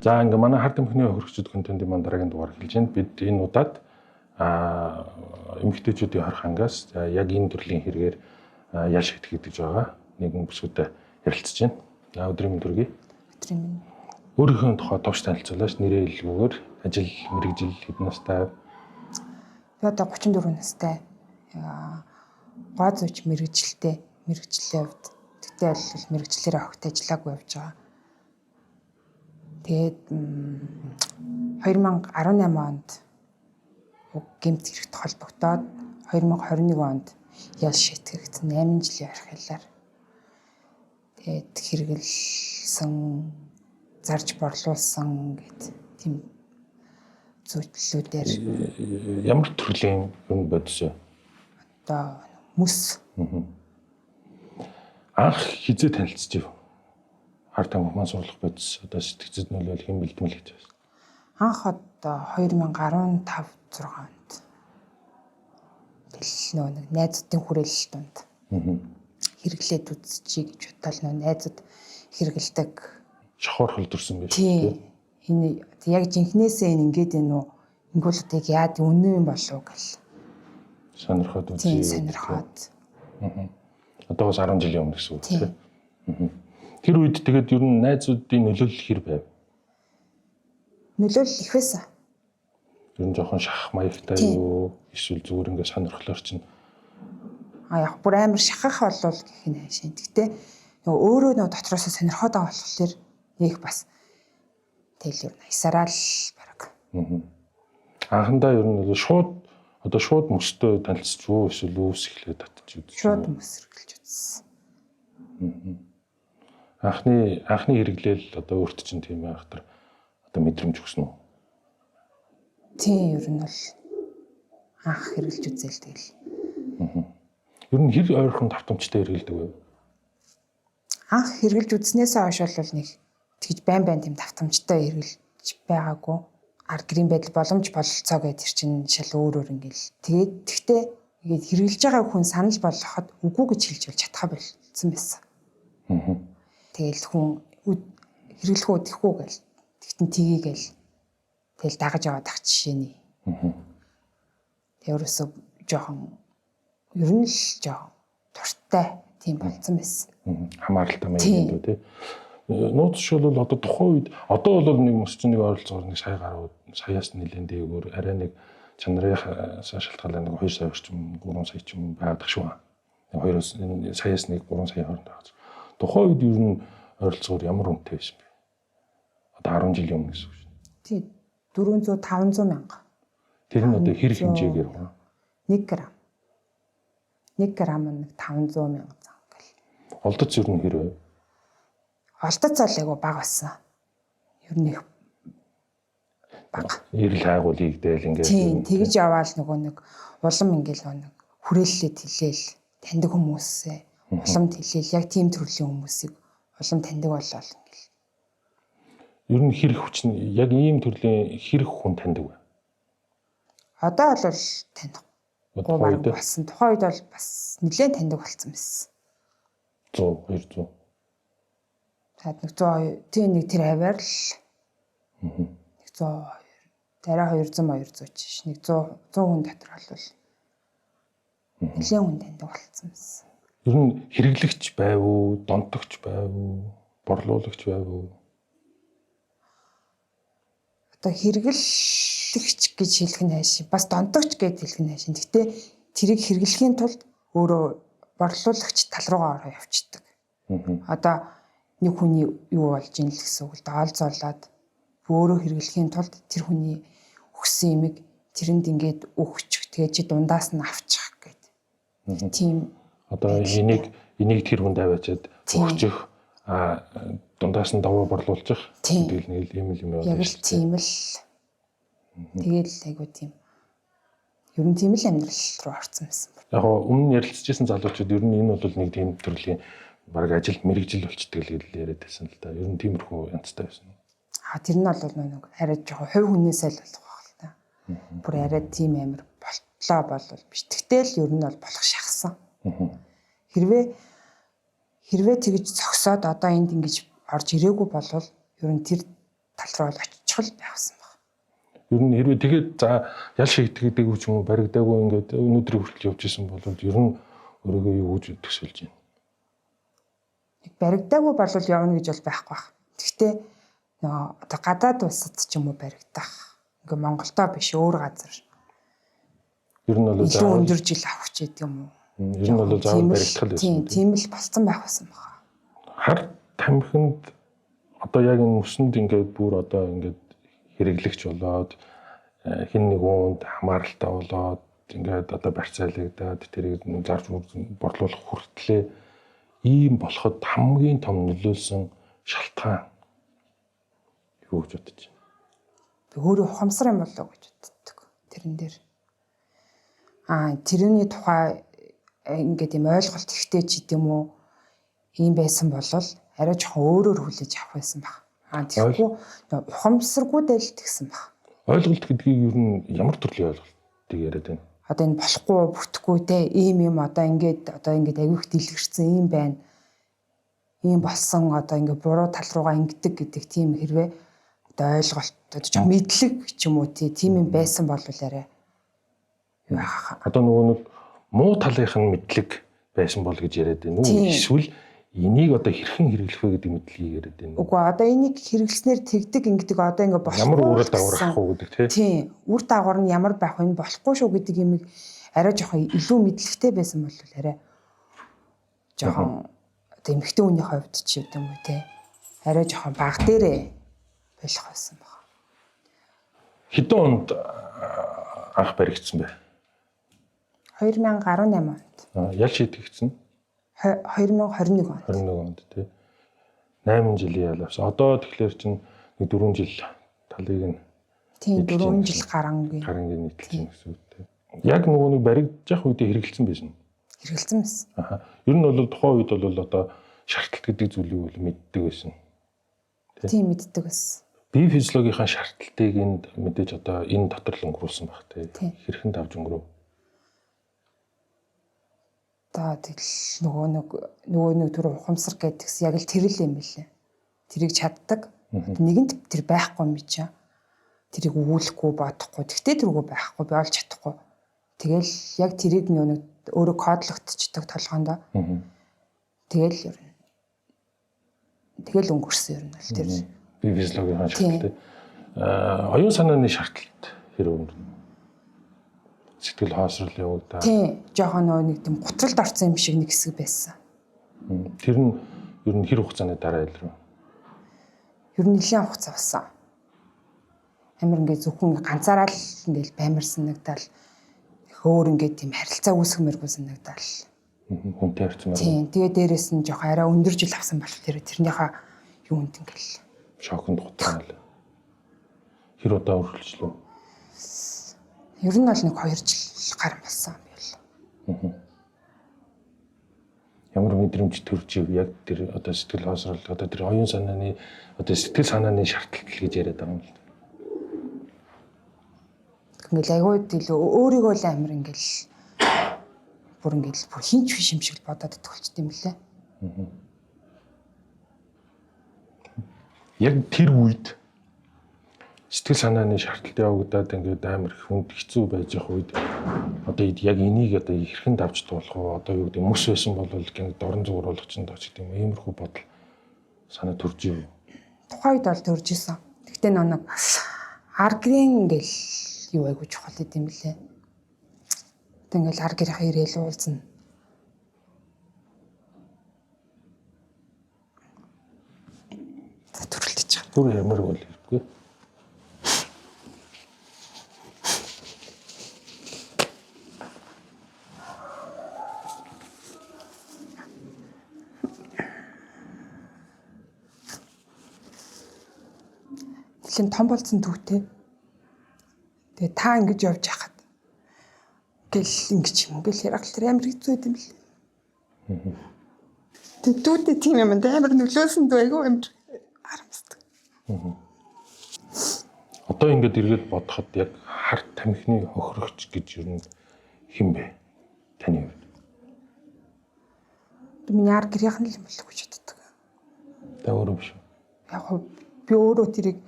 За ингээ манай хард эмхний хөргөчд контентын маань дараагийн дугаар хэлж байна. Бид энэ удаад эмэгтэйчүүдийн хорих ангаас яг энэ төрлийн хэрэгээр ял шийдэх гэдэг байгаа. Нэгэн бүсгүүдэд ярилцж байна. За өдрийн мэнд хүргэе. Өдрийн мэнд. Өөрийнхөө тухай товч танилцуулаач, нэрээ хэлгүүгээр, ажил, мэргэжил хэдэн настай? Би одоо 34 настай. Гоо зүйч мэргэжилтэй, мэргэжлийн хувьд. Тэгтээ бол мэргэжлэрээ огт ажиллаагүй явж байгаа. Тэгээд 2018 онд гэмт хэрэгт холбогдоод 2021 онд ял шийтгэгдсэн 8 жилийн архилаар тэгээд хэрэгэлсэн, зарж борлуулсан гэдэг тийм зүйлүүдээр ямар төрлийн юм бодис вэ? Одоо мөс. Анх хизээ танилцчих. Хард амхман сурлах бодис одоо сэтгцэд нөлөөлөх юм бэлтгэл хийж байна. Анх одоо 2015-6 онд тэл нэг найзуудын хүрээлэл донд хэрэглээд үзчихье гэж бодвол найзууд хэрэгэлдэг. Шохор хөлдөрсөн байх тийм. Энэ яг жинхнээсээ энэ ингээд энэ үү ингүүл одоо яад үнэн юм болов гэл. Сонирхоод Тийм үзье. сонирхоод. Одоо бас 10 жилийн өмнө гэсэн үг тийм. Тэр үед тэгээд ер нь найзуудын нөлөөлөл хэр байв? Нөлөөлөл их байсан. Ер нь жоохон шах маягтай юу? Эсвэл зүгээр ингээд сонирхлоор чинь Яг бүр амар шахах болвол гэх юм шин. Гэтэ өөрөө нөө дотроосоо сонирхоод байгаа болохоор нэг бас тэгэл ер нь аясараа л баг. Анхандаа ер нь шууд мөстэй танилцж юу эсвэл үүс эхлээд татчих үү? Шууд мөс хэрэглэж үзсэн. Анхны хэрэглээл одоо өөрт чинь тийм байхтар одоо мэдрэмж өгсөн үү? Тийм ер нь бол анх хэрэглэж үзээл тэгэл. Ер нь хэр ойрхон давтамжтай хэрэглэдэг вэ? Анх хэрэглэж үзснээсээ хойш бол нэг тэгж байн тийм давтамжтай хэрэглэж байгаагүй. Ард гэрийн байдал боломж бололцоо гэдэг чинь шал өөр ингээл. Тэгээд тэгтээ ингээд хэрэглэж байгаа хүн санал болгоход үгүй гэж хэлж бол чадхаа болцсон байсан. Тэгэл хүн хэрэглэх үү тэхгүй гэл. Тэгтэн тгий гэл. Тэгэл дагаж яваад ах жишээний. Тэрөөсөө жоохон ер нь л жоохон дуртай тийм болцсон байсан. Хамааралтай маяг юм тий. Нууц шиг бол одоо тухайн үед одоо бол нэг мөсчнийг ойролцоогоор нэг сая гаруй саяас нэлээд дээгүүр арай нэг чанарын шалтгаалаа нэг 2 сая орчим 3 сая ч юм байгаад шүү. 2 саяас нэг 3 сая хооронд байгаа. Тухайн үед ер нь ойролцоогоор ямар үнэтэй байсан бэ? Одоо 10 жилийн өмнө гэсэн үг шүү. Тий 400 500 мянга. Тэр нь одоо хэр хэмжээгээр вэ? 1 грамм. 1 грамм нь 500 мянга зан гэл. Олдоц ер нь хэр вэ? Олдоц ол айгу бага байсан. Ер нь их бага. Ирэл хайгуулыг дээл ингээд. Тийм тэгж яваал нөгөө нэг улам ингээл нэг хүрээллээд хэлээл таньдаг хүмүүсээ уламд хэлээл яг тийм төрлийн хүмүүсийг улам таньдаг болол ингээл. Ер нь хэрэг хүчин яг ийм төрлийн хэрэг хүн таньдаг вэ? Одоо бол таних. Тухайн үед бол бас нэлээд таньдаг болсон байсан. 100 200. Таад нэг 100 тийм нэг тэр хаваар л 100 дараа 200 200 ч нэг 100 хүн дотор бол нэлээд хүн таньдаг болсон байсан. Ер нь хэрэглэгч байв уу, донтогч байв уу, борлуулагч байв уу? Одоо хэрэглэгч гэж хэлэх нь хайш. Бас донтогч гэж хэлэх нь хайш. Гэхдээ тэрийг хэрэглэхийн тулд өөрөө борлуулагч тал руугаа ороо явчихдаг. Одоо нэг хүний юу болж ийн л гэсэн үг л да олзоолоод өөрөө хэрэглэхийн тулд тэр хүний өгсөн юмыг тэрэнд ингээд өгчих тэгээ чи дундаас нь авчих гэдэг. Тийм Одоо энийг тэр хүнд аваачаад өгчих дундаас нь даваа борлуулчих гэдэг нэг юм юм яг л тийм л. Тэгэл айгуу тийм. Ер нь тийм л амьдрал руу орсон байсан. Яг өмнө ярилцажсэн залуучууд ер нь энэ бол нэг тийм төрлийн баг ажилд мэрэгжил болчдөг л яриад байсан л да. Ер нь тиймэрхүү янзтай байсан. Тэр нь бол нэг арай жоохон хувь хүнээсээ л болох байх л та. Бүр арай тийм амир болтлоо болвол биш. Тэгтэл ер нь бол болох шахсан. Хэрвээ тэгж зогсоод одоо энд ингэж орж ирээгүй болвол ер нь тэр тал руу бол очихл байхсан баг. Ер нь хэрвээ тэгээд за ял шигдэгдэг ч юм уу баригдаагүй ингээд өнөөдрийг хүртэл явж исэн бол ер нь өөрийгөө юу гэж төсөлж байна. Баригдаагүй болвол явна гэж бол байхгүй баг. Гэхдээ одоо гадаад улсад ч юм уу баригдах. Ингээ Монголдоо биш өөр газар. Ер нь бол илүү өндөр жил авах ч гэдэг юм уу. Ер нь бол заавал баригдах л байсан. Тийм л болцсон байх байсан байна. Хар тамхинд одоо яг энэ мөсөнд ингээд бүр одоо ингээд хэрэглэгч болоод хин нэг uuнд хамааралтай болоод ингээд одоо барьцаалагдаад тэрийг зарж борлуулах хүртлээр ийм болоход хамгийн том нөлөөлсөн шалтгаан юу гэж бодож байна? Би өөрөө ухамсар юм болоо гэж боддог. Тэрэн дээр. Тэрний тухай ингээд юм ойлголт ихтэй ч гэдэм үү ийм байсан болол арай жоохон өөрөөр хүлээж авах байсан баг. Тэгэхгүй ухамсаргүй л тэгсэн баг. Ойлголт гэдгийг ер нь ямар төрлийн ойлголтыг яриад байна? Одоо энэ болохгүй бүтэхгүй те ийм юм одоо ингээд аягүй их дэлгэрсэн юм байна. Ийм болсон одоо ингээд буруу тал руугаа ингэдэг гэдэг тийм хэрвээ одоо ойлголт одоо жоохон мэдлэг ч юм уу тийм юм байсан бол арай одоо нөгөө нэг муу талынх нь мэдлэг байсан бол гэж яриад байна уу? Эсвэл энийг одоо хэрхэн хэрэглэх вэ гэдэг мэдлэгийг яриад байна уу? Үгүй одоо энийг хэрэглэснээр тэгдэг ингэдэг одоо ингээд болохгүй ямар үр дагавар авах уу гэдэг тийм үр дагавар нь ямар байх вэ болохгүй шүү гэдэг юмыг арай жоохон илүү мэдлэгтэй байсан бол арай жоохон одоо эмэгтэй хүний хувьд ч гэдэг юм уу те арай жоохон баг дээрээ болох байсан баг. Хэдэн онд анх баригдсан бэ? 2018 онд. Ял шийдэгдсэн? 2021 онд. 21 онд тий. 8 жилийн ял авсан. Одоо тэгэхээр чинь 4 жил талыг нь тийм 4 жил гарангийн нийтэлж байна гэсэн үг тий. Яг нөгөө нэг баригдчих үедээ хэрэгэлсэн байсан. Хэрэгэлсэн байсан. Ер нь бол тухайн үед бол одоо шаардлага гэдэг зүйлийг бол мэддэг байсан. Тийм мэддэг байсан. Бие физиологийн шаардлагыг энд мэдээж одоо энэ дотор л өнгөрүүлсэн баг тий. Хэрхэн давж өнгөрөв? Тэгэл нөгөө нэг түр ухамсар гэдгс яг л тэр л юм билээ. Тэрийг чаддаг. Нэгэнт тэр байхгүй юм чи. Тэрийг өгүүлэхгүй бодохгүй. Тэгтээ тэргүй байхгүй би олж чадахгүй. Тэгэл яг тэрийг нөгөө өөрөө кодлогдчихдаг толгоондоо. Тэгэл ер нь. Тэгэл өнгөрсөн ер нь бол тэр. Бие физиологийн шаардлагатай. Оюун санааны шаардлага хэрэг өнгөрнө. Сэтгэл хаосрал явагдаа. Тийм, жоохон нэг тийм гутралд орсон юм шиг нэг хэсэг байсан. Тэр нь ер нь хэр хугацааны дараа илрв? Ер нь нэлийн хугацаа болсон. Амир ингээд зөвхөн ганцаараа л ингээд баймарсан нэгдэл өөр ингээд тийм харилцаа үүсгэмээргүй санагдал. Хүнтэй харьцмаар. Тийм, тэгээ дээрэс нь жоохон арай өндөр жил авсан бол тэрнийхээ юунд ингээл шоконд гутраал. Хэр удаа үргэлжлэв? Ер нь бол нэг 2 жил гарсан болсон би бол. Ямар мэдрэмж төрж ив яг тэр одоо сэтгэл хоосрол одоо тэр оюун санааны одоо сэтгэл санааны шаардлага гэж яриад байгаа юм л. Ингээл айгууд илүү өөрийгөө л амир ингээл бүр хинч биш юм шиг бодоод идэх юм лээ. Яг тэр үед сэтгэл санааны шаардлагатай явагдаад ингээд амар хүнд хэцүү байж явах үед одоо яг энийг одоо хэрхэн давж туулах вэ? Одоо юу гэдэг мөс байсан бол ингээд дорн зүгээр болгоч нь дооч гэдэг юм. Иймэрхүү бодол санаа төрж ив. Тухайд бол төрж исэн. Гэхдээ нэг аргын ингээл юу айгуу чухал гэдэм билээ. Тэг ингээл аргийнхаа ирээл уулзна. Төрөлдөж байгаа. Түр ямар бол хэрэггүй. нэлээд том болсон түүтэй. Тэгээ та ингэж явж хахад гэл ингэж юм гэл ярахлаар амар хэцүү юм бэл. Тэгээ түүтэй тийм юм амар нөлөөсөн дөө айгүй амар харамсдаг. Одоо ингэж эргээд бодоход яг хар тамхины хохирогч гэж юу хэм бэ? Таны хувьд. Миний ар гэрийнх нь л юм болов гэж боддог. Та өөрөө биш үү? Яг би өөрөө тэрийг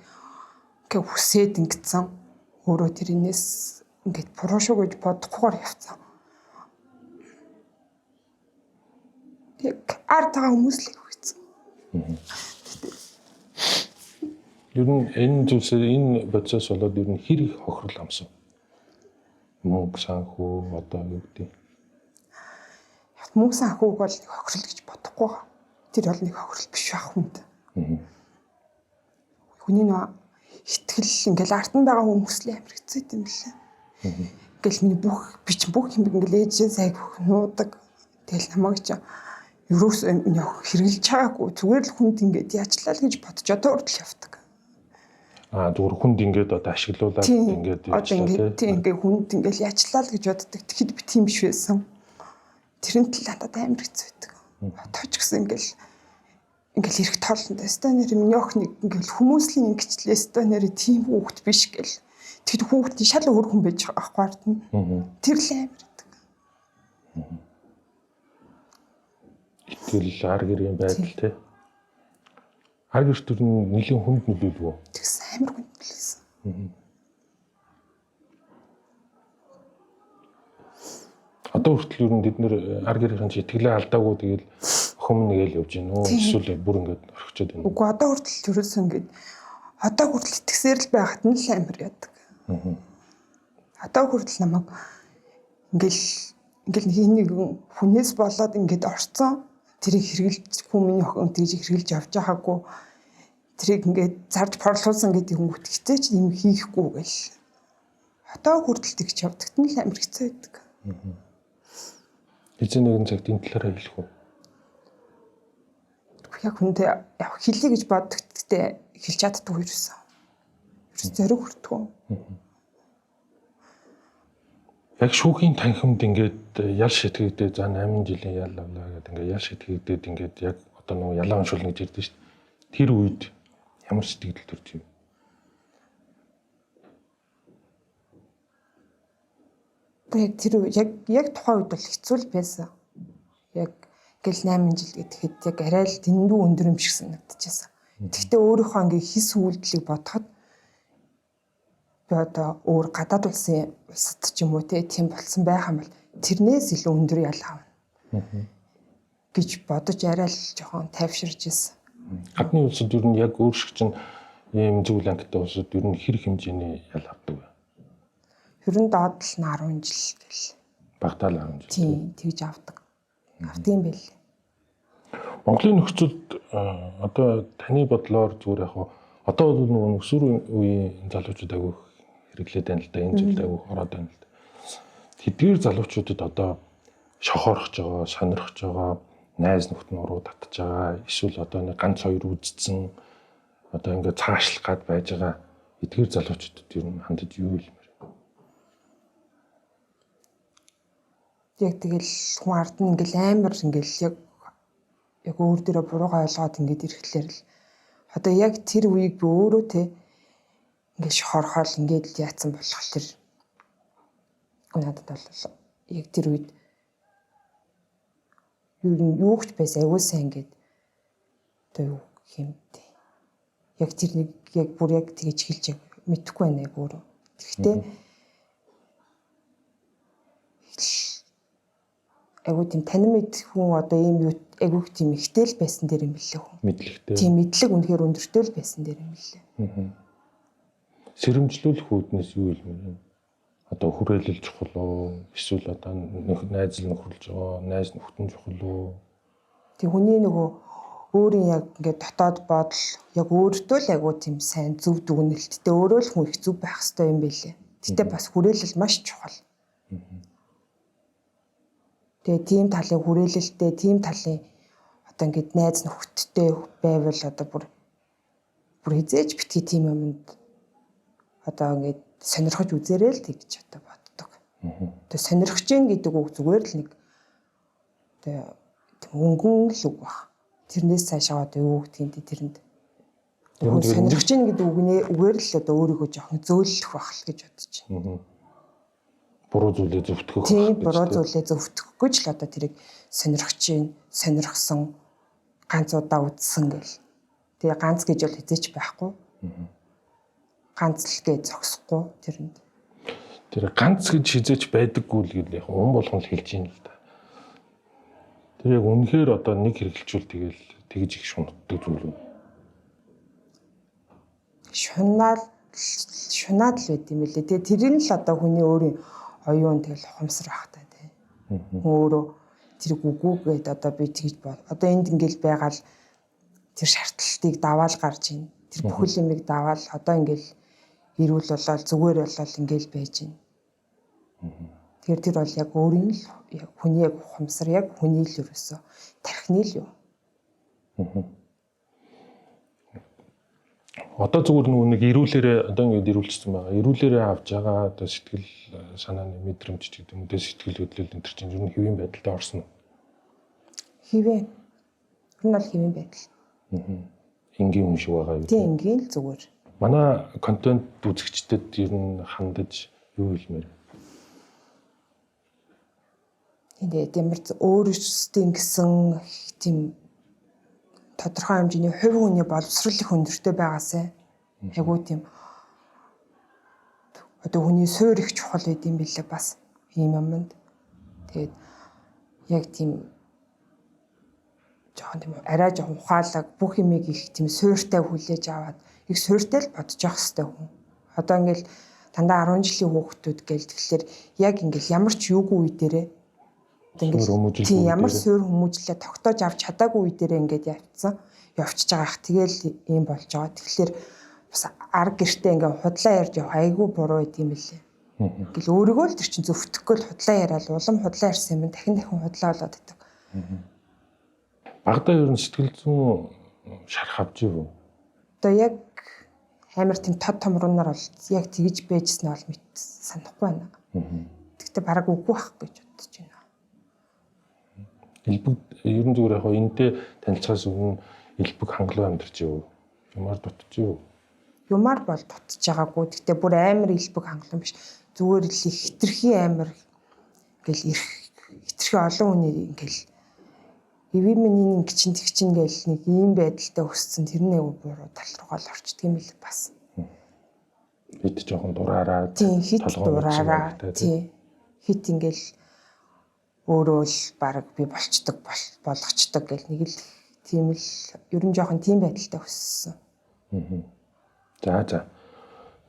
ингээ хүсээд ингэсэн. Өөрөө тэрнээс ингээд буруу шүү гэж бодохгүйгээр явцсан. Яг артаа хүмүүслийг хүссэн. Ер нь энэ зүйлсээ энэ процесс болоод ер нь хэр их хохирол амсан. Мөнгө санхүү одоо юу гэдэг. Мөнгө санхүүг бол нэг хохирол гэж бодохгүй байгаа. Тэр бол нэг хохирол биш байх хүнд. Хүний нөө итгэл ингээл арт нь байгаа хүмүүслээ амар хэцүү юм билээ. Ингээл миний бүх юм ингээл ээжээ сайг нуудаг. Тэгэл намайг ч ерөөс хэрэгжилж байгаагүй зүгээр л хүнд ингээд яачлаа л гэж бодож одоо хүртэл явдаг. Зүгээр хүнд ингээд одоо ашиглуулаад ингээд яачлаа тийм ингээд хүнд ингээд яачлаа л гэж боддог. Тэгэхэд би тийм биш байсан. Тэрэн талаа амар хэцүү байдаг. Одоо ч гэсэн ингээл эрэх тоолондоо өстой нэр миний охин ингээл хүмүүсийн ингэчлээ өстой нэр тийм хүүхэд биш гэл. Тэгэд хүүхдийн шал өөр хүн байж байгаа аахгүй ардна. Тэр л амар байдаг. Итгэл ар гэрийн байдал тий. Ар гэрч төр нь нэлийн хүнд нөлөөлөв. Тэгсэн амар хүнд нөлөөсөн. Одоо хүртэл ер нь бид нэр ар гэрийн итгэлээ алдаагүй тэгэл охин нэгэл явж гин үү эсвэл бүр ингээд орхичод байна. Үгүй одоо хүртэл төрөөс ингээд одоо хүртэл итгэсээр л байхад нь л амар яадаг. Одоо хүртэл намайг ингээл нэг хүнээс болоод ингээд орцсон тэрийг хэрэгжилж хүмүүний охин тэгж хэрэгжилж явж байгаагүй тэрийг ингээд зарж порлуулсан гэдэг юм үтгэжтэй ч юм хийхгүй гэл. Одоо хүртэл тэгж явдагт нь л амар хэцүү байдаг. Эцэг нэгэн цагт энэ талаараа хэлэх үү? Яг хүндээ яг хэлье гэж боддог гэхдээ хэлж чаддаггүй юусэн. Зориг хүртгүү. Яг шүүхийн танхимд ингээд ял шитгэгдээ за 8 жилийн ял авлаа гэдэг ингээд ял шитгэгдээд ингээд яг одоо нөгөө ялаа уншуулна гэж ярьдэн шүү дээ. Тэр үед ямар сэтгэл төрж юм? Яг тэр яг тухайн үед бол хэцүү л байсан. Яг гэл 8 жил гэхэд яг арай л дэндүү өндөр юм шиг санагдчихсан. Гэхдээ өөрийнхөө ингээ хис үйлдэлийг бодоход би одоо өөр гадаад улсын улсад ч юм уу тийм болсон байх юм бол тэрнээс илүү өндөр ял авна гэж бодож арай л жоохон тайвширж ирсэн. Гадны улсад ер нь яг өөр шиг чинь ийм зүйл ангитай улсад ер нь хэр хэмжээний ял авдаг вэ? Ер нь доод л 10 жил гэл. Багтаал 10 жил. Тийм тэгж авдаг. Автын бэл. Монголын нөхцөлд одоо таны бодлоор зүгээр яг одоо бол нөгөө өсвөр үеийн залуучууд агай хэрэглээд байна л да энэ зүйлд агай ороод байна л да. Тэдгээр залуучуудад одоо шохорхож байгаа, сонирхож байгаа, найз нөхд нь уруу татж байгаа, эсвэл одоо нэг ганц хоёр үздсэн одоо ингээд цаашлах гад байж байгаа эдгээр залуучуудад ер нь хандаж юу хэлмээр? Яг тэгэл хүн ард нь ингээл амар ингээл яг өөр дөрөө буруугаа ойлгоод ингээд ирэхлээр л одоо яг тэр үеийг би өөрөө те ингээд шохорхоол ингээд л яатсан болохоор надад бол яг тэр үед юу ч байсан аягүй сайн ингээд одоо юу хэмтэй яг тэр нэг яг бүр яг тэгэж хэлж мэдэхгүй байна яг өөрөө. Тэгэхдээ айгуу тийм танин мэд хүн одоо ийм юу айгуу тийм ихтэл байсан дэр юм билээ хүн. Мэдлэгтэй. Тийм мэдлэг үнэхээр өндөртэй л байсан дэр юм билээ. Сэрэмжлүүлэх үүднээс юу хэлмээр юм? Одоо хүрээлэл чухал уу? Эсвэл одоо найз нөхөрлж байгаа, найз нөхөн чухал уу? Тэг хүний нөгөө өөрийн яг ингээд дотоод бодол яг өөртөө л айгуу тийм сайн зөв дүгнэлттэй өөрөө л хүн их зөв байх хэрэгтэй юм билээ. Гэтэ бас хүрээлэл маш чухал. Тэгээ тийм талын хүрээлэлтэй, тийм талын одоо ингээд найз нөхөдтэй байвал одоо бүр хизээж битгий тийм юмд одоо ингээд сонирхож үзээрэй л гэж одоо боддог. Тэгээ сонирхож гин гэдэг үг зүгээр л нэг тэгээ өнгөн л үг баг. Тэрнээс цаашаа одоо юу гэдгийг тэрэнд сонирхож гин гэдэг үгээр л одоо өөрийгөө жоохон зөөлөх байх л гэж бодож байна. Буруу зүйлээ зөвтгөх. Тийм, буруу зүйлээ зөвтгөхгүй ч л одоо тэрийг сонирхож гин, сонирхсон, ганц удаа үзсэн гэл. Тэгээ ганц гэж бол хэзээч байхгүй. Ганц л гэж зогсохгүй тэрэнд. Тэр ганц гэж хизээч байдаггүй л гэдэг яг хүн болгон л хэлж юм л да. Тэр яг үнэхээр одоо нэг хэрэглэжүүл тэгэл тэгж их шунтдаг зүйл үү? Шунаад л байд юм лээ. Тэгээ тэр нь л одоо хүний өөрийн оюун тэгэл ухамсар багтаа тий. Өөрөө тэр үгүйгээд одоо би тэгж одоо энд ингээл байгаал тэр шаардлтыг даваал гарч ийн. Тэр бүхэл юмыг даваал одоо ингээл ирүүл болоод зүгээр болоод ингээл байж ийн. Тэгэхээр тэр бол яг өөрийн л яг хүний яг ухамсар яг хүний л ерөөсөө тархины л юу. Одоо зүгээр нэг ирүүлээрээ одоо ингэж ирүүлчихсэн байгаа. Ирүүлээрээ авч байгаа одоо сэтгэл санааны мэдрэмж ч гэдэг юм уу, сэтгэл хөдлөл энэ төр чинь ер нь хэвийн байдалтай орсон уу? Хэвээ. Тэр нь бол хэвийн байдал. Энгийн юм шиг байгаа юу? Тийм, энгийн л зүгээр. Манай контент үзэгчдэд ер нь хандаж юу хэлмээр? Тэгээд ямар өөрөөсөө ингэсэн тийм тодорхой хэмжээний хувь хүний боловсрол их өндөртэй байгаасай. Айгуу тийм одоо хүний суурь их чухал байд юм билээ бас ийм юмд. Тэгээд яг тийм жоохон тийм арай жоохон ухаалаг бүх юмыг их тийм суурьтай хүлээж аваад их суурьтай л бодож явах хэрэгтэй хүн. Одоо ингээл дандаа 10 жилийн хүүхдүүд гээл тэгэхээр яг ингээл ямар ч юугүй үе дээрээ ингээл ямар суурь хүмүүжлээ тогтоож авч чадаагүй үе дээрээ ингээд явчихж байгаах тэгэл ийм болж байгаа. Тэгэхээр бас арга гэртээ ингээд худлаа ярьж явах айгүй буруу байд юм билээ. Ингээл өөрийгөө л тэр чинь зөвтгөхгүй л худлаа яриад улам худлаа ярьсан юм дахин худлаа болоод идэг. Багада ер нь сэтгэл зүйн шарх авч ив үү? Одоо яг амар тийм тод томруунаар бол яг тэгж байжсэн нь бол мэд санахгүй байна. Тэгтээ бараг үгүй байх гэж бодож байна. Илбэг ер нь зүгээр яг энэтэй танилцахаас өмнө илбэг хангалуун амьдарч ив үү? Юмар дутж ив үү? Юмар бол дутж байгаагүй. Тэгтээ бүр амар илбэг хангалуун биш. Зүгээр л их хитрхи амар ингээл хитрхи олон хүний ингээл эви миний ингэ чин тэг чин гээл нэг ийм байдалтай өссөн тэр нэг буруу тал руугаа л орчдөг юм л бас. Хит жоохон дураараа. Тийм хит дураараа. Тийм хит ингээл өөрөө л баг би болцдог болгочдөг гэл нэг л тийм л ер нь жоохон тийм байдалтай өссөн. За.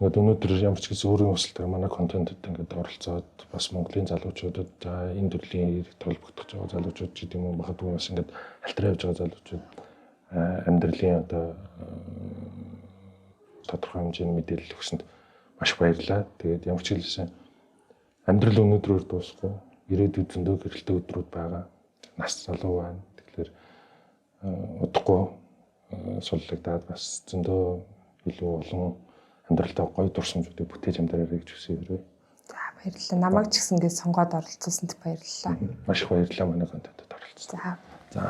Өнөөдөр ямар ч гэсэн өөрийн өсөлтөөр манай контентэд ингээд оролцоод бас Монголын залуучуудад за энэ төрлийн толбогдож байгаа залуучууд ч гэдэг юм уу магадгүй бас ингээд алтраа явж байгаа залуучууд амьдралын одоо тодорхой хэмжээний мэдээлэл өгсөнд маш баярлалаа. Тэгээд ямар ч хэлсэн амьдрал өнөөдрөөр дуусахгүй ирээдүйд зөндөө гэрэлтэй өдрүүд байгаа. Нас залуу байна. Тэгэхээр удахгүй суллагдаад бас зөндөө илүү олон амьдралдаа гоё дурсамжуудыг бүтээж амдаарай гэж хүсье. За баярлалаа. Намайг ч гэсэн ингэ сонгоод оролцуулсанд баярлалаа. Маш их баярлалаа манай контентэд оролцсон. За. За.